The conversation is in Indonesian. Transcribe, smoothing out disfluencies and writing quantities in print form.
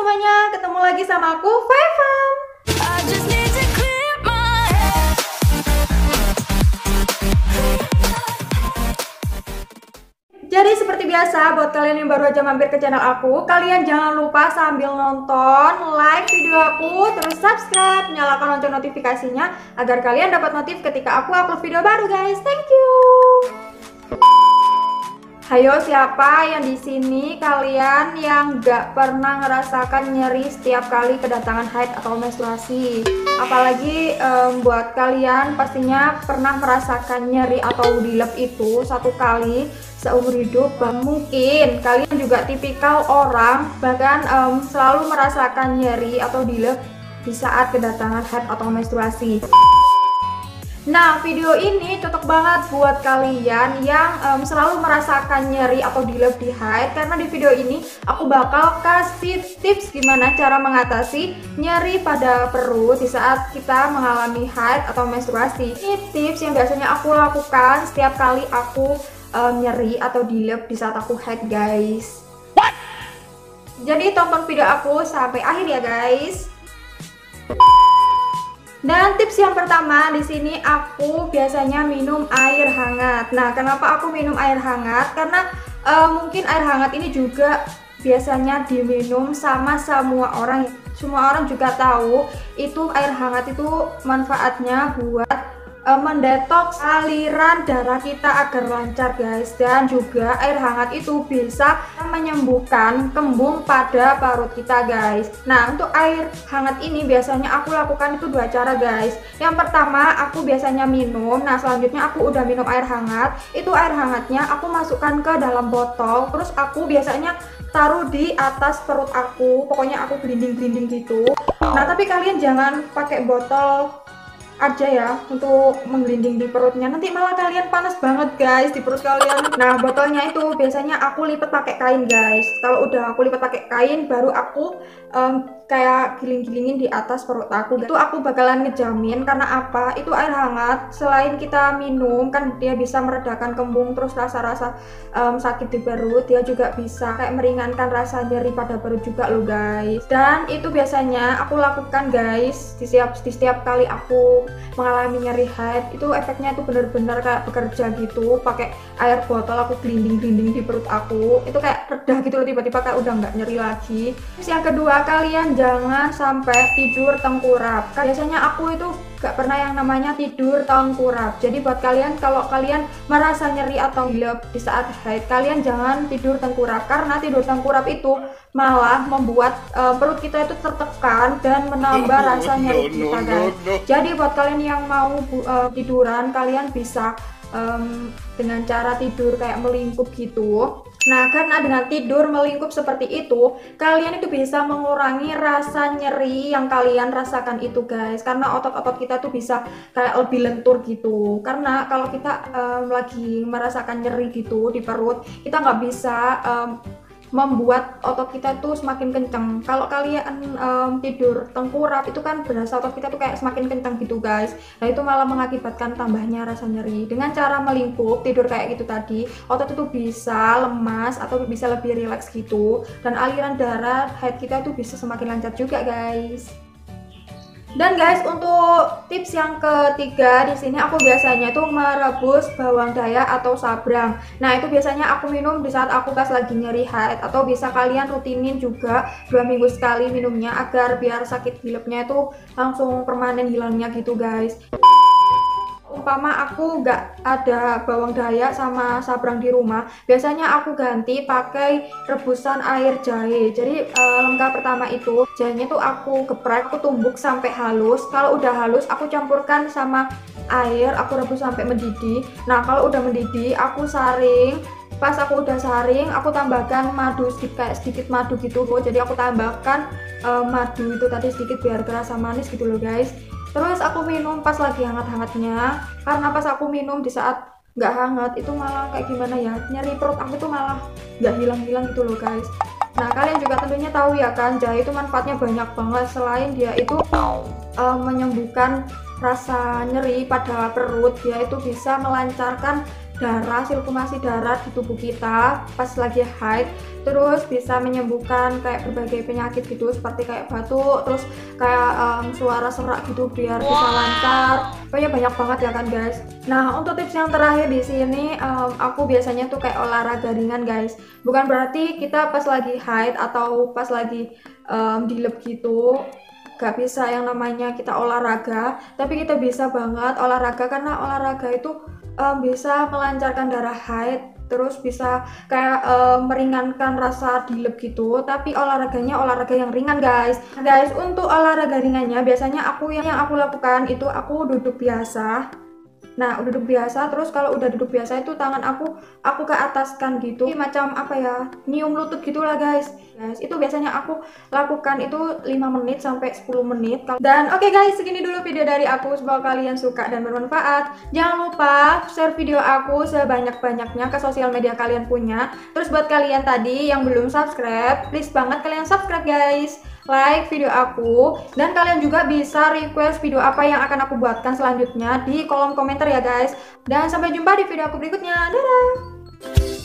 semuanya, ketemu lagi sama aku, Fefam. Jadi seperti biasa, buat kalian yang baru aja mampir ke channel aku, kalian jangan lupa sambil nonton, like video aku, terus subscribe, nyalakan lonceng notifikasinya agar kalian dapat notif ketika aku upload video baru, guys. Thank you. Hayo, siapa yang di sini kalian yang gak pernah ngerasakan nyeri setiap kali kedatangan haid atau menstruasi? Apalagi buat kalian pastinya pernah merasakan nyeri atau dilep itu satu kali seumur hidup. Mungkin kalian juga tipikal orang bahkan selalu merasakan nyeri atau dilep di saat kedatangan haid atau menstruasi. Nah, video ini cocok banget buat kalian yang selalu merasakan nyeri atau dilep di haid, karena di video ini aku bakal kasih tips gimana cara mengatasi nyeri pada perut di saat kita mengalami haid atau menstruasi. Ini tips yang biasanya aku lakukan setiap kali aku nyeri atau dilep di saat aku haid, guys. Jadi tonton video aku sampai akhir ya, guys. Dan tips yang pertama di sini aku biasanya minum air hangat. Nah, kenapa aku minum air hangat? Karena mungkin air hangat ini juga biasanya diminum sama semua orang. Semua orang juga tahu itu air hangat itu manfaatnya buat mendetoks aliran darah kita agar lancar, guys. Dan juga air hangat itu bisa menyembuhkan kembung pada parut kita, guys. Nah, untuk air hangat ini biasanya aku lakukan itu dua cara, guys. Yang pertama, aku biasanya minum. Nah, selanjutnya aku udah minum air hangat, itu air hangatnya aku masukkan ke dalam botol, terus aku biasanya taruh di atas perut aku. Pokoknya aku gelinding-gelinding gitu. Nah, tapi kalian jangan pakai botol aja ya untuk menggelinding di perutnya, nanti malah kalian panas banget, guys, di perut kalian. Nah, botolnya itu biasanya aku lipat pakai kain, guys. Kalau udah aku lipat pakai kain, baru aku kayak giling-gilingin di atas perut aku. Itu aku bakalan ngejamin, karena apa? Itu air hangat selain kita minum kan dia bisa meredakan kembung, terus rasa-rasa sakit di perut, dia juga bisa kayak meringankan rasa nyeri pada perut juga loh, guys. Dan itu biasanya aku lakukan, guys, di setiap kali aku mengalami nyeri haid. Itu efeknya itu bener-bener kayak bekerja gitu. Pakai air botol aku gelinding-gelinding di perut aku, itu kayak reda gitu loh, tiba-tiba kayak udah nggak nyeri lagi. Terus yang kedua, kalian jangan sampai tidur tengkurap. Biasanya aku itu gak pernah yang namanya tidur tengkurap. Jadi buat kalian, kalau kalian merasa nyeri atau dilep di saat haid, kalian jangan tidur tengkurap, karena tidur tengkurap itu malah membuat perut kita itu tertekan dan menambah rasa nyeri kita, guys. Jadi buat kalian yang mau tiduran, kalian bisa dengan cara tidur kayak melingkup gitu. Nah, karena dengan tidur melingkup seperti itu, kalian itu bisa mengurangi rasa nyeri yang kalian rasakan itu, guys. Karena otot-otot kita tuh bisa kayak lebih lentur gitu. Karena kalau kita lagi merasakan nyeri gitu di perut, kita nggak bisa membuat otot kita tuh semakin kenceng. Kalau kalian tidur tengkurap, itu kan berasa otot kita tuh kayak semakin kenceng gitu, guys. Nah, itu malah mengakibatkan tambahnya rasa nyeri. Dengan cara melingkup tidur kayak gitu tadi, otot itu bisa lemas atau bisa lebih rileks gitu, dan aliran darah haid kita tuh bisa semakin lancar juga, guys. Dan guys, untuk tips yang ketiga di sini aku biasanya tuh merebus bawang dayak atau sabrang. Nah, itu biasanya aku minum di saat aku pas lagi nyeri haid, atau bisa kalian rutinin juga 2 minggu sekali minumnya agar biar sakit dilepnya itu langsung permanen hilangnya gitu, guys. Umpama aku nggak ada bawang dayak sama sabrang di rumah, biasanya aku ganti pakai rebusan air jahe. Jadi langkah pertama itu jahenya tuh aku geprek, aku tumbuk sampai halus. Kalau udah halus, aku campurkan sama air, aku rebus sampai mendidih. Nah, kalau udah mendidih, aku saring. Pas aku udah saring, aku tambahkan madu sedikit, kayak sedikit madu gitu. Jadi aku tambahkan madu itu tadi sedikit biar terasa manis gitu loh, guys. Terus aku minum pas lagi hangat-hangatnya, karena pas aku minum di saat nggak hangat itu malah kayak gimana ya, nyeri perut aku tuh malah nggak hilang-hilang gitu loh, guys. Nah, kalian juga tentunya tahu ya kan, jahe itu manfaatnya banyak banget. Selain dia itu menyembuhkan rasa nyeri pada perut, dia itu bisa melancarkan darah, sirkulasi darah di tubuh kita pas lagi haid. Terus bisa menyembuhkan kayak berbagai penyakit gitu, seperti kayak batuk, terus kayak suara serak gitu biar bisa lancar. Pokoknya banyak banget ya kan guys. Nah, untuk tips yang terakhir di sini, aku biasanya tuh kayak olahraga ringan guys. Bukan berarti kita pas lagi haid atau pas lagi dilep gitu gak bisa yang namanya kita olahraga, tapi kita bisa banget olahraga karena olahraga itu bisa melancarkan darah haid, terus bisa kayak meringankan rasa dilep gitu. Tapi olahraganya olahraga yang ringan guys. Untuk olahraga ringannya biasanya yang aku lakukan itu aku duduk biasa. Nah, duduk biasa, terus kalau udah duduk biasa itu tangan aku ke ataskan gitu, macam apa ya, nyium lutut gitulah guys. Itu biasanya aku lakukan itu 5 menit sampai 10 menit. Dan oke guys, segini dulu video dari aku, semoga kalian suka dan bermanfaat. Jangan lupa share video aku sebanyak-banyaknya ke sosial media kalian punya. Terus buat kalian tadi yang belum subscribe, please banget kalian subscribe guys, like video aku, dan kalian juga bisa request video apa yang akan aku buatkan selanjutnya di kolom komentar ya guys. Dan sampai jumpa di video aku berikutnya. Dadah.